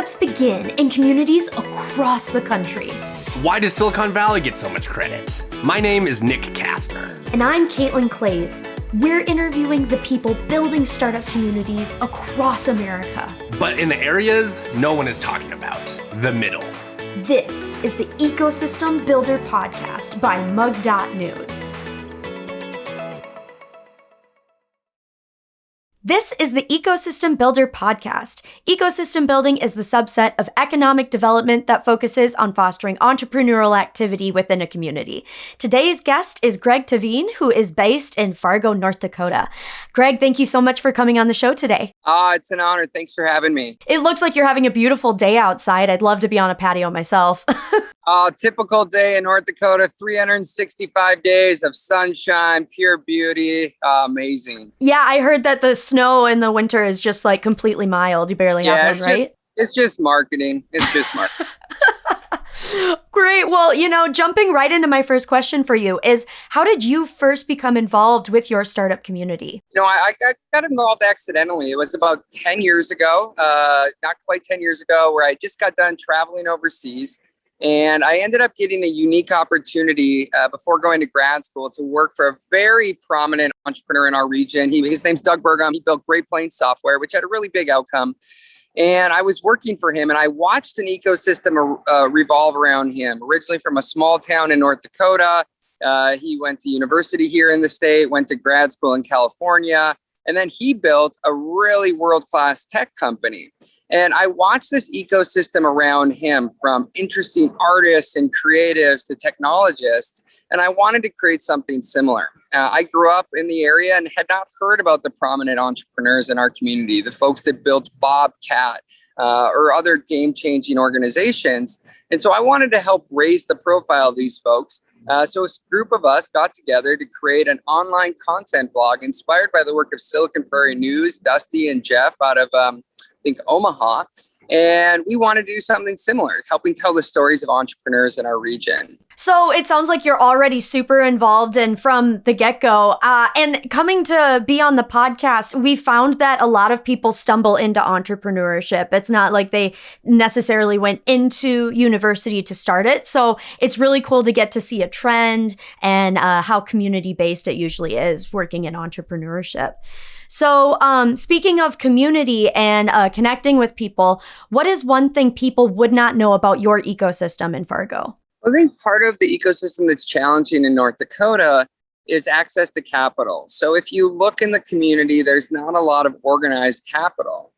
Startups begin in communities across the country. Why does Silicon Valley get so much credit? My name is Nick Kastner. And I'm Caitlin Clays. We're interviewing the people building startup communities across America. But in the areas no one is talking about, the middle. This is the Ecosystem Builder Podcast by mug.news. This is the Ecosystem Builder Podcast. Ecosystem building is the subset of economic development that focuses on fostering entrepreneurial activity within a community. Today's guest is Greg Tehven, who is based in Fargo, North Dakota. Greg, thank you so much for coming on the show today. It's an honor. Thanks for having me. It looks like you're having a beautiful day outside. I'd love to be on a patio myself. Typical day in North Dakota, 365 days of sunshine, pure beauty. Amazing. Yeah, I heard that the snow in the winter is just like completely mild. You barely have one, right? It's just marketing. It's just marketing. Great. Well, jumping right into my first question for you is, how did you first become involved with your startup community? I got involved accidentally. It was about 10 years ago, not quite 10 years ago, where I just got done traveling overseas. And I ended up getting a unique opportunity before going to grad school to work for a very prominent entrepreneur in our region. His name's Doug Burgum. He built Great Plains Software, which had a really big outcome. And I was working for him, and I watched an ecosystem revolve around him. Originally from a small town in North Dakota, he went to university here in the state, went to grad school in California, and then he built a really world-class tech company. And I watched this ecosystem around him, from interesting artists and creatives to technologists, and I wanted to create something similar. I grew up in the area and had not heard about the prominent entrepreneurs in our community, the folks that built Bobcat or other game-changing organizations. And so I wanted to help raise the profile of these folks. So a group of us got together to create an online content blog inspired by the work of Silicon Prairie News, Dusty and Jeff out of Omaha. And we want to do something similar, helping tell the stories of entrepreneurs in our region. So it sounds like you're already super involved and from the get-go. And coming to be on the podcast, we found that a lot of people stumble into entrepreneurship. It's not like they necessarily went into university to start it. So it's really cool to get to see a trend and how community-based it usually is working in entrepreneurship. So speaking of community and connecting with people, what is one thing people would not know about your ecosystem in Fargo? I think part of the ecosystem that's challenging in North Dakota is access to capital. So if you look in the community, there's not a lot of organized capital.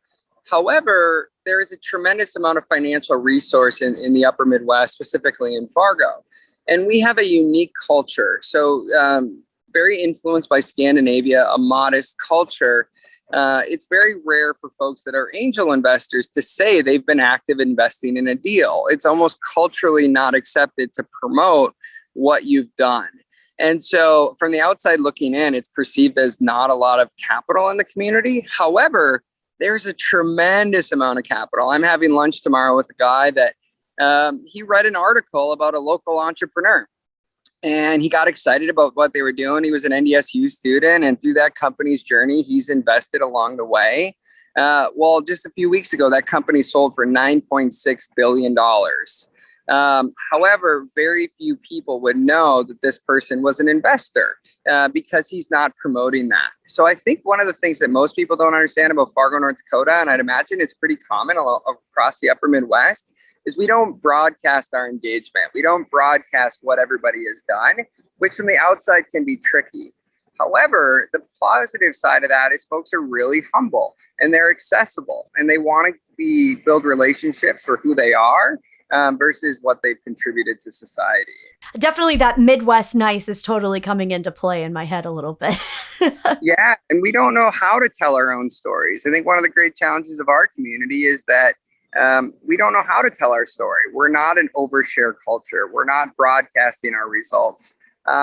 However, there is a tremendous amount of financial resource in the upper Midwest, specifically in Fargo. And we have a unique culture. So very influenced by Scandinavia, a modest culture. It's very rare for folks that are angel investors to say they've been active investing in a deal. It's almost culturally not accepted to promote what you've done. And so from the outside looking in, it's perceived as not a lot of capital in the community. However, there's a tremendous amount of capital. I'm having lunch tomorrow with a guy that he read an article about a local entrepreneur. And he got excited about what they were doing. He was an NDSU student, and through that company's journey, he's invested along the way. Well, just a few weeks ago, that company sold for $9.6 billion. However, very few people would know that this person was an investor because he's not promoting that. So I think one of the things that most people don't understand about Fargo, North Dakota, and I'd imagine it's pretty common across the upper Midwest, is we don't broadcast our engagement. We don't broadcast what everybody has done, which from the outside can be tricky. However, the positive side of that is folks are really humble and they're accessible and they want to build relationships for who they are versus what they've contributed to society. Definitely that Midwest nice is totally coming into play in my head a little bit. Yeah, and we don't know how to tell our own stories. I think one of the great challenges of our community is that we don't know how to tell our story. We're not an overshare culture. We're not broadcasting our results,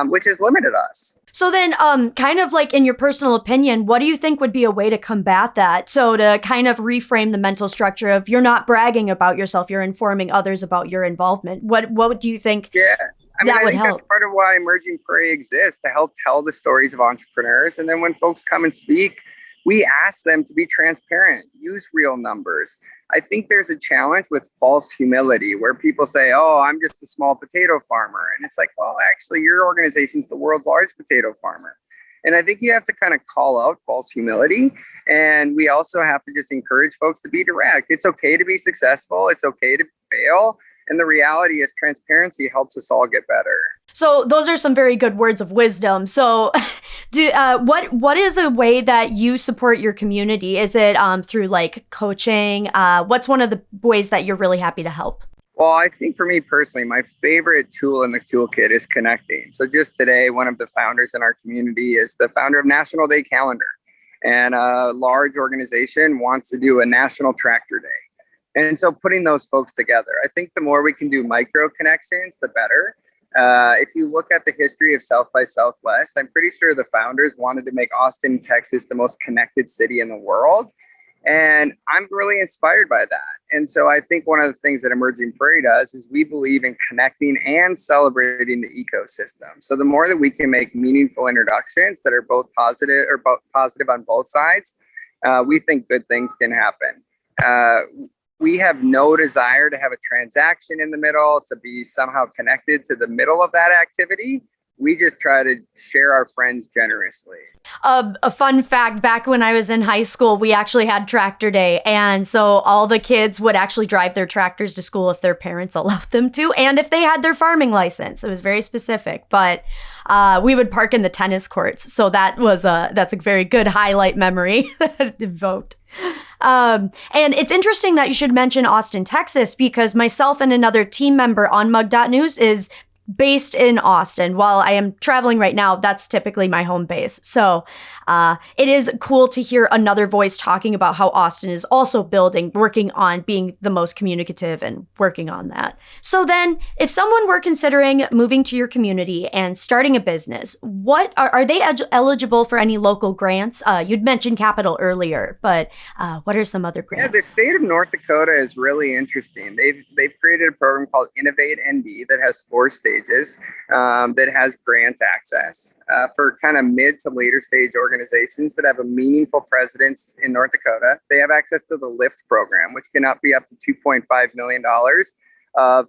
which has limited us. So then, kind of like in your personal opinion, what do you think would be a way to combat that? So to kind of reframe the mental structure of you're not bragging about yourself, you're informing others about your involvement. What do you think? Yeah. I think help? That's part of why Emerging Prairie exists, to help tell the stories of entrepreneurs. And then when folks come and speak, we ask them to be transparent, use real numbers. I think there's a challenge with false humility where people say, oh, I'm just a small potato farmer. And it's like, well, actually, your organization's the world's largest potato farmer. And I think you have to kind of call out false humility. And we also have to just encourage folks to be direct. It's okay to be successful. It's okay to fail. And the reality is transparency helps us all get better. So those are some very good words of wisdom. So what is a way that you support your community? Is it through like coaching? What's one of the ways that you're really happy to help? Well, I think for me personally, my favorite tool in the toolkit is connecting. So just today, one of the founders in our community is the founder of National Day Calendar. And a large organization wants to do a National Tractor Day. And so putting those folks together, I think the more we can do micro connections, the better. If you look at the history of South by Southwest, I'm pretty sure the founders wanted to make Austin, Texas, the most connected city in the world. And I'm really inspired by that. And so I think one of the things that Emerging Prairie does is we believe in connecting and celebrating the ecosystem. So the more that we can make meaningful introductions that are both positive or positive on both sides, we think good things can happen. We have no desire to have a transaction in the middle, to be somehow connected to the middle of that activity. We just try to share our friends generously. A fun fact, back when I was in high school, we actually had tractor day. And so all the kids would actually drive their tractors to school if their parents allowed them to, and if they had their farming license. It was very specific, but we would park in the tennis courts. So that's a very good highlight memory that it evoked. And it's interesting that you should mention Austin, Texas, because myself and another team member on mug.news is based in Austin. While I am traveling right now, that's typically my home base. So it is cool to hear another voice talking about how Austin is also building, working on being the most communicative and working on that. So then, if someone were considering moving to your community and starting a business, what are they eligible for any local grants? You'd mentioned capital earlier, but what are some other grants? Yeah, the state of North Dakota is really interesting. They've created a program called Innovate ND that has 4 stages. That has grant access for kind of mid to later stage organizations that have a meaningful presence in North Dakota. They have access to the LIFT program, which can be up to $2.5 million of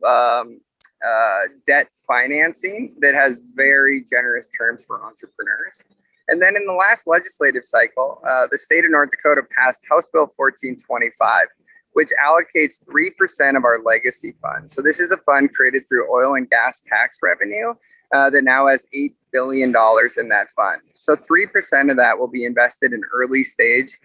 debt financing that has very generous terms for entrepreneurs. And then in the last legislative cycle, the state of North Dakota passed House Bill 1425, which allocates 3% of our legacy fund. So this is a fund created through oil and gas tax revenue that now has $8 billion in that fund. So 3% of that will be invested in early stage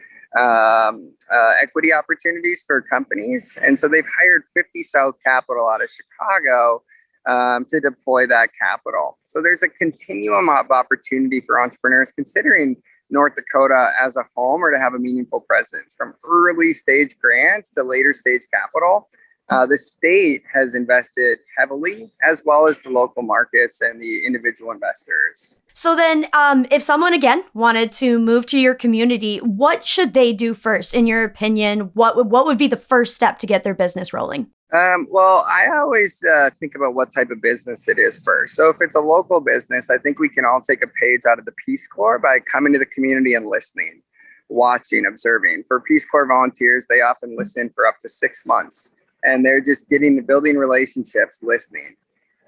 equity opportunities for companies. And so they've hired 50 South Capital out of Chicago to deploy that capital. So there's a continuum of opportunity for entrepreneurs considering North Dakota as a home or to have a meaningful presence, from early stage grants to later stage capital. The state has invested heavily, as well as the local markets and the individual investors. So then if someone, again, wanted to move to your community, what should they do first? In your opinion, what would be the first step to get their business rolling? Well, I always think about what type of business it is first. So if it's a local business, I think we can all take a page out of the Peace Corps by coming to the community and listening, watching, observing. For Peace Corps volunteers, they often listen for up to 6 months, and they're just building relationships, listening.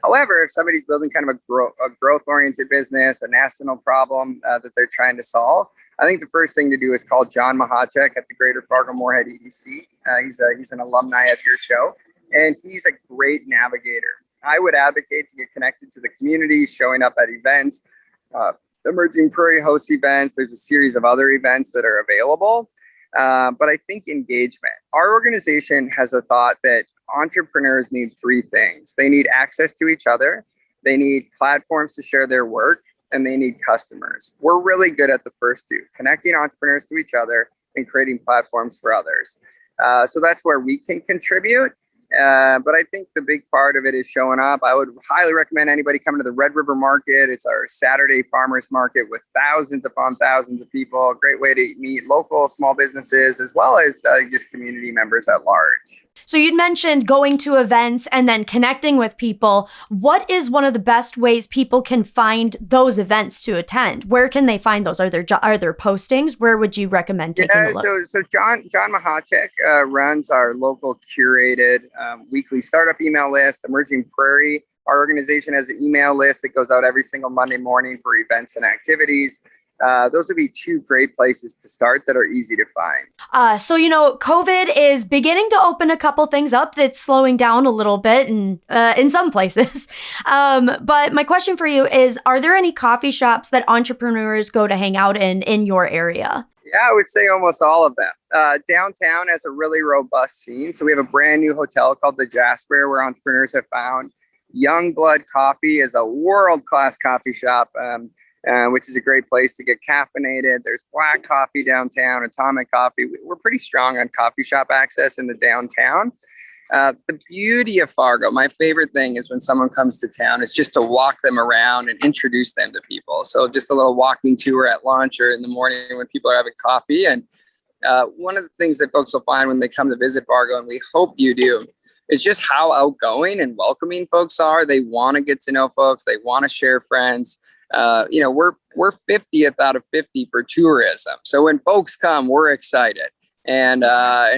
However, if somebody's building kind of a growth-oriented business, a national problem that they're trying to solve, I think the first thing to do is call John Mahacek at the Greater Fargo Moorhead EDC. He's an alumni of your show, and he's a great navigator. I would advocate to get connected to the community, showing up at events. Emerging Prairie hosts events. There's a series of other events that are available. But I think engagement. Our organization has a thought that entrepreneurs need 3 things. They need access to each other, they need platforms to share their work, and they need customers. We're really good at the first 2, connecting entrepreneurs to each other and creating platforms for others. So that's where we can contribute. But I think the big part of it is showing up. I would highly recommend anybody coming to the Red River Market. It's our Saturday farmers market with thousands upon thousands of people. A great way to meet local small businesses as well as just community members at large. So you'd mentioned going to events and then connecting with people. What is one of the best ways people can find those events to attend? Where can they find those? Are there postings? Where would you recommend taking a look? So John Mahacek runs our local curated weekly startup email list. Emerging Prairie, our organization, has an email list that goes out every single Monday morning for events and activities. Those would be two great places to start that are easy to find. So, COVID is beginning to open a couple things up that's slowing down a little bit in some places. But my question for you is, are there any coffee shops that entrepreneurs go to hang out in your area? Yeah, I would say almost all of them. Downtown has a really robust scene. So we have a brand new hotel called the Jasper where entrepreneurs have found. Young Blood Coffee is a world-class coffee shop. Which is a great place to get caffeinated. There's Black Coffee downtown, Atomic Coffee. We're pretty strong on coffee shop access in the downtown. The beauty of Fargo, my favorite thing is when someone comes to town, is just to walk them around and introduce them to people. So just a little walking tour at lunch or in the morning when people are having coffee. And one of the things that folks will find when they come to visit Fargo, and we hope you do, is just how outgoing and welcoming folks are. They want to get to know folks. They want to share friends. We're 50th out of 50 for tourism. So when folks come, we're excited. And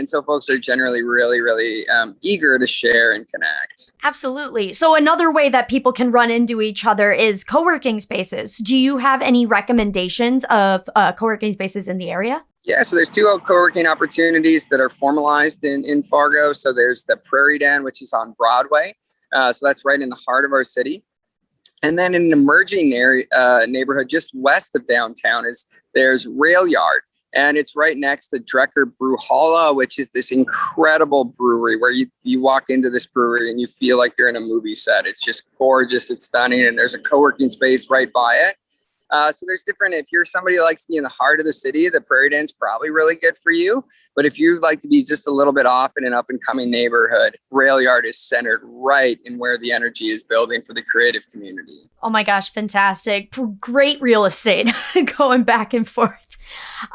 so folks are generally really, really eager to share and connect. Absolutely. So another way that people can run into each other is co-working spaces. Do you have any recommendations of co-working spaces in the area? Yeah, so there's two co-working opportunities that are formalized in Fargo. So there's the Prairie Den, which is on Broadway. So that's right in the heart of our city. And then in an emerging neighborhood just west of downtown there's Rail Yard. And it's right next to Drecker Brewhalla, which is this incredible brewery where you walk into this brewery and you feel like you're in a movie set. It's just gorgeous. It's stunning. And there's a co-working space right by it. So there's different, if you're somebody who likes to be in the heart of the city, the Prairie Den's probably really good for you. But if you'd like to be just a little bit off in an up and coming neighborhood, Rail Yard is centered right in where the energy is building for the creative community. Oh my gosh, fantastic. Great real estate going back and forth.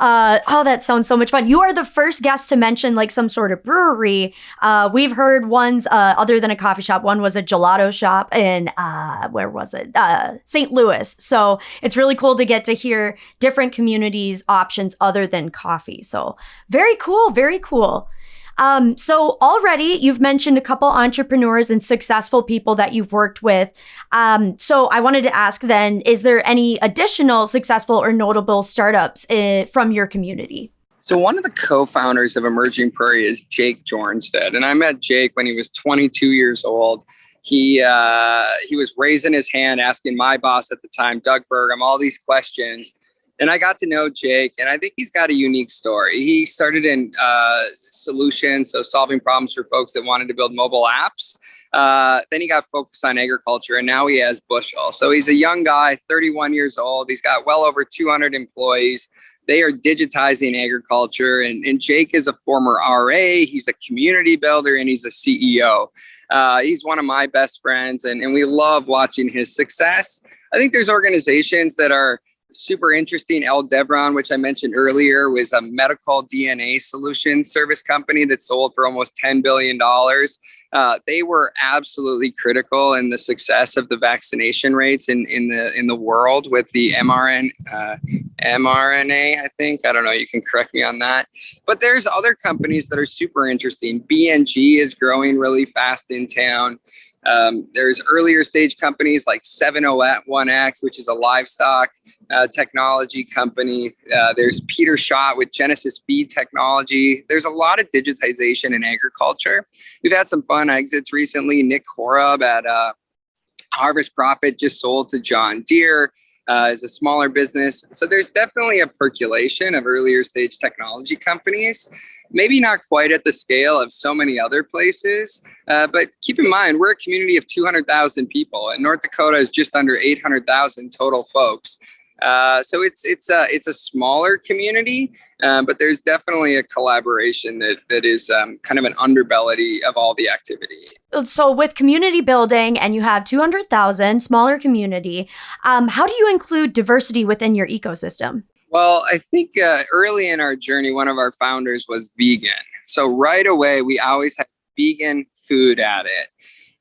That sounds so much fun. You are the first guest to mention like some sort of brewery. We've heard ones other than a coffee shop. One was a gelato shop in, where was it? St. Louis. So it's really cool to get to hear different communities' options other than coffee. So very cool, very cool. So already you've mentioned a couple entrepreneurs and successful people that you've worked with. So I wanted to ask then, is there any additional successful or notable startups from your community? So one of the co-founders of Emerging Prairie is Jake Jornstead. And I met Jake when he was 22 years old. He was raising his hand, asking my boss at the time, Doug Burgum, all these questions. And I got to know Jake, and I think he's got a unique story. He started in solutions, so solving problems for folks that wanted to build mobile apps. Then he got focused on agriculture, and now he has Bushel. So he's a young guy, 31 years old. He's got well over 200 employees. They are digitizing agriculture, and Jake is a former RA. He's a community builder, and he's a CEO. He's one of my best friends, and we love watching his success. I think there's organizations that are super interesting. Aldevron, which I mentioned earlier, was a medical DNA solution service company that sold for almost $10 billion. They were absolutely critical in the success of the vaccination rates in the world with the mRNA, I think. I don't know. You can correct me on that. But there's other companies that are super interesting. BNG is growing really fast in town. There's earlier stage companies like 701X, which is a livestock technology company. There's Peter Schott with Genesis Feed Technology. There's a lot of digitization in agriculture. We've had some fun exits recently. Nick Horab at Harvest Profit just sold to John Deere. Is a smaller business. So there's definitely a percolation of earlier stage technology companies, maybe not quite at the scale of so many other places. But keep in mind, we're a community of 200,000 people, and North Dakota is just under 800,000 total folks. So it's a smaller community, but there's definitely a collaboration that is kind of an underbelly of all the activity. So with community building and you have 200,000, smaller community, how do you include diversity within your ecosystem? Well, I think early in our journey, one of our founders was vegan. So right away, we always had vegan food at it.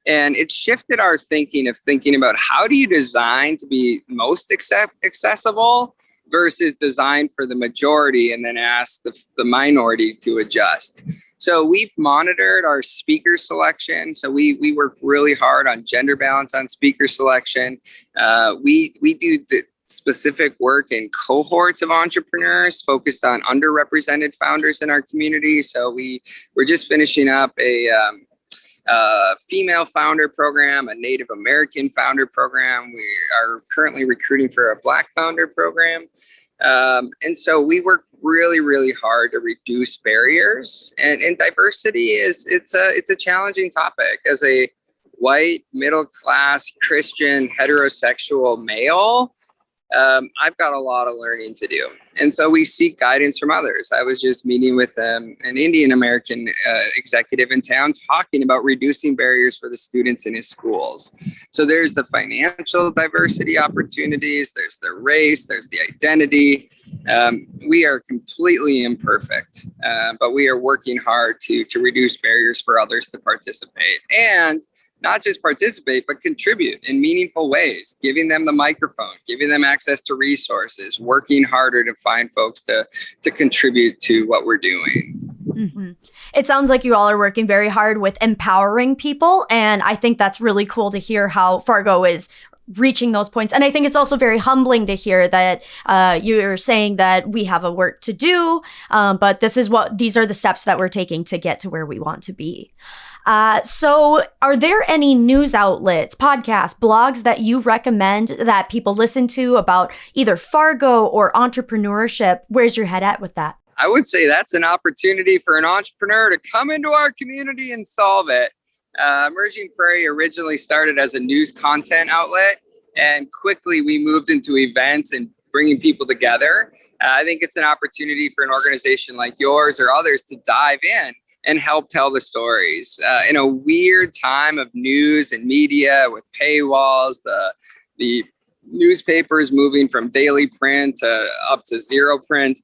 And it shifted our thinking about how do you design to be most accessible versus design for the majority and then ask the minority to adjust. So we've monitored our speaker selection. So we work really hard on gender balance on speaker selection. We do specific work in cohorts of entrepreneurs focused on underrepresented founders in our community. So we're just finishing up a female founder program, a Native American founder program. We are currently recruiting for a Black founder program. And so we work really, really hard to reduce barriers. And diversity it's a challenging topic. As a white, middle-class, Christian, heterosexual male, I've got a lot of learning to do. And so we seek guidance from others. I was just meeting with an Indian American executive in town talking about reducing barriers for the students in his schools. So there's the financial diversity opportunities, there's the race, there's the identity. We are completely imperfect, but we are working hard to reduce barriers for others to participate. And not just participate, but contribute in meaningful ways, giving them the microphone, giving them access to resources, working harder to find folks to contribute to what we're doing. Mm-hmm. It sounds like you all are working very hard with empowering people. And I think that's really cool to hear how Fargo is reaching those points. And I think it's also very humbling to hear that you're saying that we have a work to do, but these are the steps that we're taking to get to where we want to be. So are there any news outlets, podcasts, blogs that you recommend that people listen to about either Fargo or entrepreneurship? Where's your head at with that? I would say that's an opportunity for an entrepreneur to come into our community and solve it. Emerging Prairie originally started as a news content outlet, and quickly we moved into events and bringing people together. I think it's an opportunity for an organization like yours or others to dive in and help tell the stories. In a weird time of news and media with paywalls, the newspapers moving from daily print to up to zero print,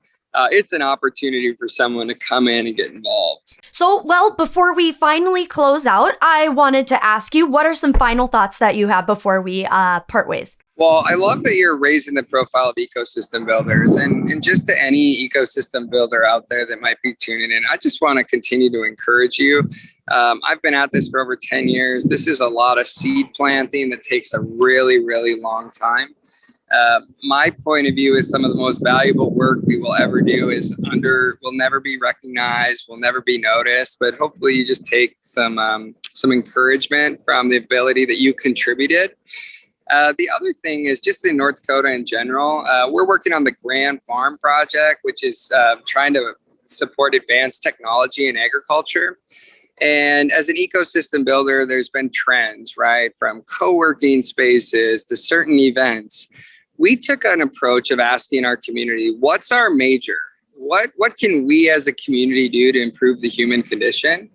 it's an opportunity for someone to come in and get involved. So, well, before we finally close out, I wanted to ask you, what are some final thoughts that you have before we part ways? Well, I love that you're raising the profile of ecosystem builders, and just to any ecosystem builder out there that might be tuning in, I just want to continue to encourage you. I've been at this for over 10 years. This is a lot of seed planting that takes a really, really long time. My point of view is some of the most valuable work we will ever do will never be recognized, will never be noticed, but hopefully you just take some encouragement from the ability that you contributed. The other thing is just in North Dakota in general, we're working on the Grand Farm project, which is trying to support advanced technology in agriculture. And as an ecosystem builder, there's been trends, right? From co-working spaces to certain events. We took an approach of asking our community, what's our major? What can we as a community do to improve the human condition?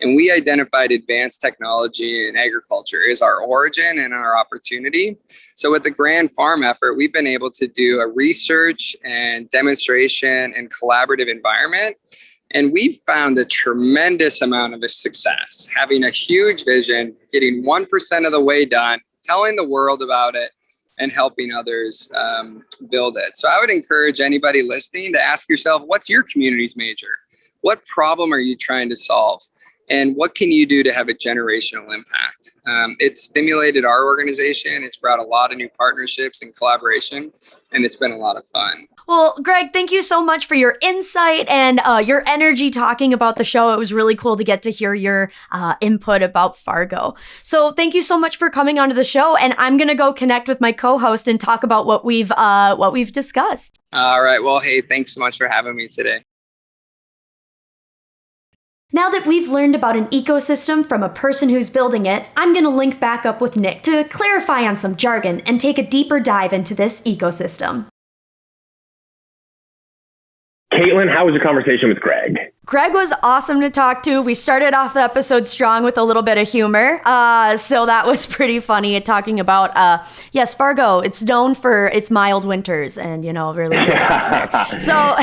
And we identified advanced technology in agriculture as our origin and our opportunity. So with the Grand Farm effort, we've been able to do a research and demonstration and collaborative environment. And we've found a tremendous amount of success, having a huge vision, getting 1% of the way done, telling the world about it, and helping others build it. So I would encourage anybody listening to ask yourself, what's your community's major? What problem are you trying to solve? And what can you do to have a generational impact? It's stimulated our organization. It's brought a lot of new partnerships and collaboration, and it's been a lot of fun. Well, Greg, thank you so much for your insight and your energy talking about the show. It was really cool to get to hear your input about Fargo. So thank you so much for coming onto the show. And I'm going to go connect with my co-host and talk about what we've discussed. All right. Well, hey, thanks so much for having me today. Now that we've learned about an ecosystem from a person who's building it, I'm going to link back up with Nick to clarify on some jargon and take a deeper dive into this ecosystem. Caitlin, how was your conversation with Greg? Greg was awesome to talk to. We started off the episode strong with a little bit of humor. So that was pretty funny talking about, yes, Fargo, it's known for its mild winters and, really relaxed there. So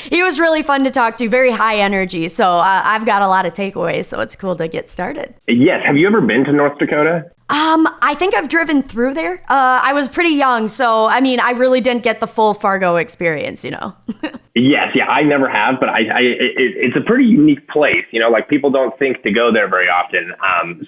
he was really fun to talk to, very high energy. So I've got a lot of takeaways, so it's cool to get started. Yes. Have you ever been to North Dakota? I think I've driven through there. I was pretty young, so I really didn't get the full Fargo experience, Yes, yeah, I never have, but it's a pretty unique place. People don't think to go there very often.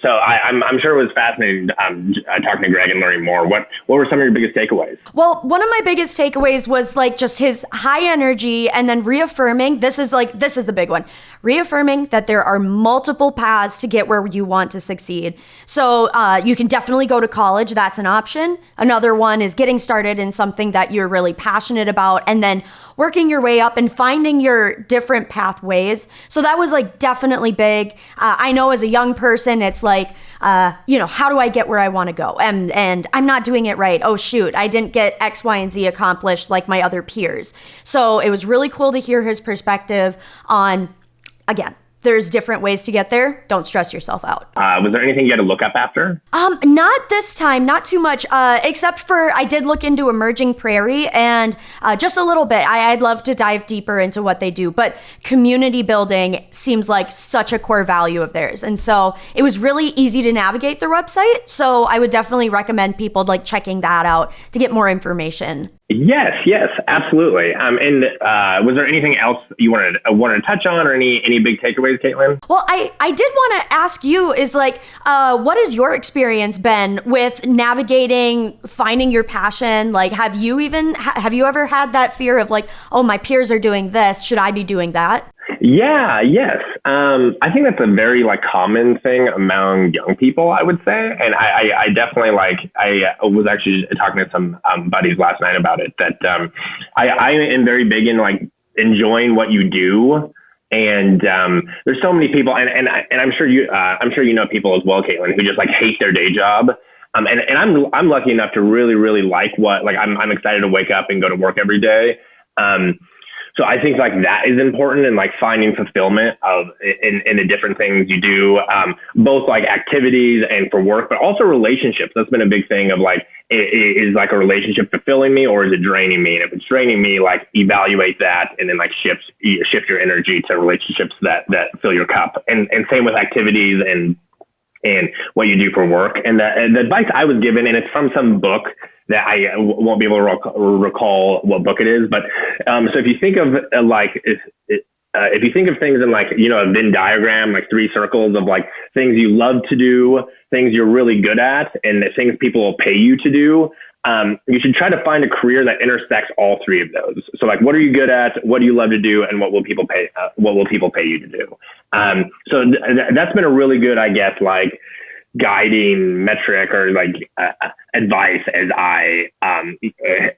So I'm sure it was fascinating talking to Greg and learning more. What were some of your biggest takeaways? Well, one of my biggest takeaways was just his high energy, and then reaffirming. This is the big one. Reaffirming that there are multiple paths to get where you want to succeed. So you can definitely go to college. That's an option. Another one is getting started in something that you're really passionate about, and then working your way up and finding your different pathways. So that was definitely big. I know as a young person, it's how do I get where I want to go? And I'm not doing it right. Oh, shoot, I didn't get X, Y, and Z accomplished like my other peers. So it was really cool to hear his perspective on, again, there's different ways to get there. Don't stress yourself out. Was there anything you had to look up after? Not this time, not too much, except for I did look into Emerging Prairie and just a little bit. I'd love to dive deeper into what they do, but community building seems like such a core value of theirs. And so it was really easy to navigate their website. So I would definitely recommend people checking that out to get more information. Yes, absolutely. And was there anything else you wanted to touch on, or any big takeaways, Caitlin? Well, I did want to ask you is what has your experience been with navigating, finding your passion? Have you ever had that fear of oh, my peers are doing this, should I be doing that? Yeah, yes. I think that's a very common thing among young people, I would say. And I definitely I was actually talking to some buddies last night about it, that I am very big in enjoying what you do. And there's so many people, and I'm sure you know people as well, Caitlin, who just hate their day job. And I'm lucky enough to really, really like I'm excited to wake up and go to work every day. So I think that is important, and finding fulfillment in the different things you do, both activities and for work, but also relationships. That's been a big thing of is a relationship fulfilling me, or is it draining me? And if it's draining me, evaluate that, and then shift your energy to relationships that fill your cup. And same with activities and what you do for work. And the advice I was given, and it's from some book that I won't be able to recall what book it is, but so if you think of if you think of things in a Venn diagram, 3 circles of things you love to do, things you're really good at, and the things people will pay you to do, you should try to find a career that intersects all 3 of those. So what are you good at? What do you love to do? And what will people pay? What will people pay you to do? So that's been a really good, I guess, guiding metric or advice as I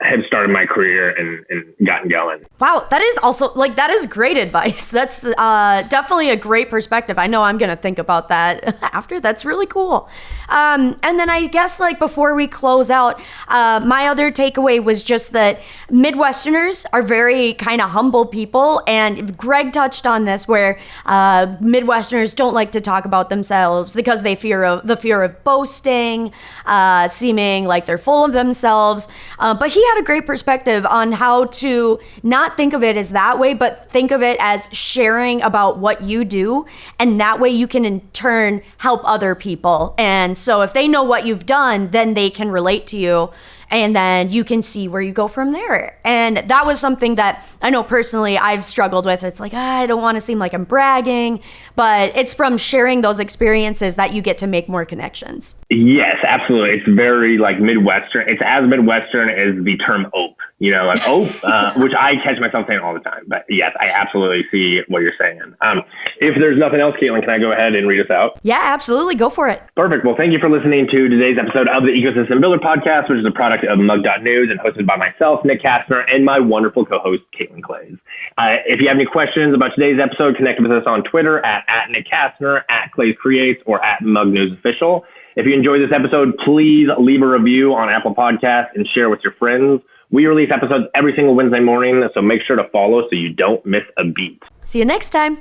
have started my career and gotten going. Wow, that is also that is great advice. That's definitely a great perspective. I know I'm gonna think about that after. That's really cool. And then I guess before we close out, my other takeaway was just that Midwesterners are very kind of humble people, and Greg touched on this where Midwesterners don't like to talk about themselves because they fear of boasting, seeming like they're full of themselves. But he had a great perspective on how to not think of it as that way, but think of it as sharing about what you do. And that way you can in turn help other people. And so if they know what you've done, then they can relate to you. And then you can see where you go from there. And that was something that I know personally I've struggled with. It's I don't want to seem like I'm bragging, but it's from sharing those experiences that you get to make more connections. Yes, absolutely. It's very Midwestern. It's as Midwestern as the term ope, which I catch myself saying all the time. But yes, I absolutely see what you're saying. If there's nothing else, Caitlin, can I go ahead and read us out? Yeah, absolutely. Go for it. Perfect. Well, thank you for listening to today's episode of the Ecosystem Builder Podcast, which is a product of mug.news and hosted by myself, Nick Kastner, and my wonderful co-host, Caitlin Clays. If you have any questions about today's episode, connect with us on Twitter at Nick Kastner, at Clays Creates, or at mug.news official. If you enjoyed this episode, please leave a review on Apple Podcasts and share with your friends. We release episodes every single Wednesday morning, so make sure to follow so you don't miss a beat. See you next time.